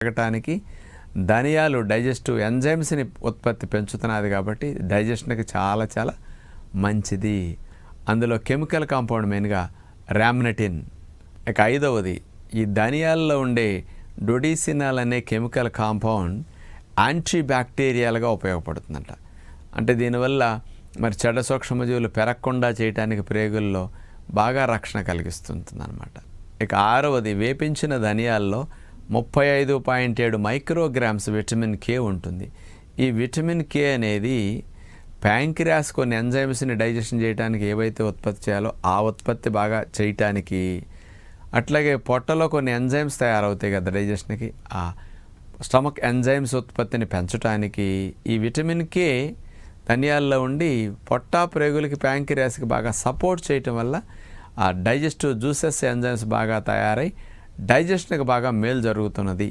పెరగటానికి ధనియాలు డైజెస్టివ్ ఎంజైమ్స్ని ఉత్పత్తి పెంచుతున్నది కాబట్టి డైజెషన్కి చాలా చాలా మంచిది. అందులో కెమికల్ కాంపౌండ్ మెయిన్గా రామ్నటిన్. ఇక ఐదవది, ఈ ధనియాల్లో ఉండే డొడిసినాల్ అనే కెమికల్ కాంపౌండ్ యాంటీ బ్యాక్టీరియాలుగా ఉపయోగపడుతుందంట. అంటే దీనివల్ల మరి చెడ్డ సూక్ష్మజీవులు పెరగకుండా చేయడానికి ప్రేగుల్లో బాగా రక్షణ కలిగిస్తుందన్నమాట. ఇక ఆరవది, వేపించిన ధనియాల్లో 35.7 మైక్రోగ్రామ్స్ విటమిన్ కే ఉంటుంది. ఈ విటమిన్ కే అనేది ప్యాంక్రియాస్ కొన్ని ఎంజైమ్స్ని డైజెషన్ చేయడానికి ఏవైతే ఉత్పత్తి చేయాలో ఆ ఉత్పత్తి బాగా చేయటానికి, అట్లాగే పొట్టలో కొన్ని ఎంజైమ్స్ తయారవుతాయి కదా డైజెషన్కి, ఆ స్టమక్ ఎంజైమ్స్ ఉత్పత్తిని పెంచడానికి ఈ విటమిన్ కే ధనియాల్లో ఉండి పొట్ట ప్రేగులకి ప్యాంక్రియాస్కి బాగా సపోర్ట్ చేయటం వల్ల ఆ డైజెస్టివ్ జ్యూసెస్ ఎంజైమ్స్ బాగా తయారై డైజెషన్కి బాగా మేలు జరుగుతున్నది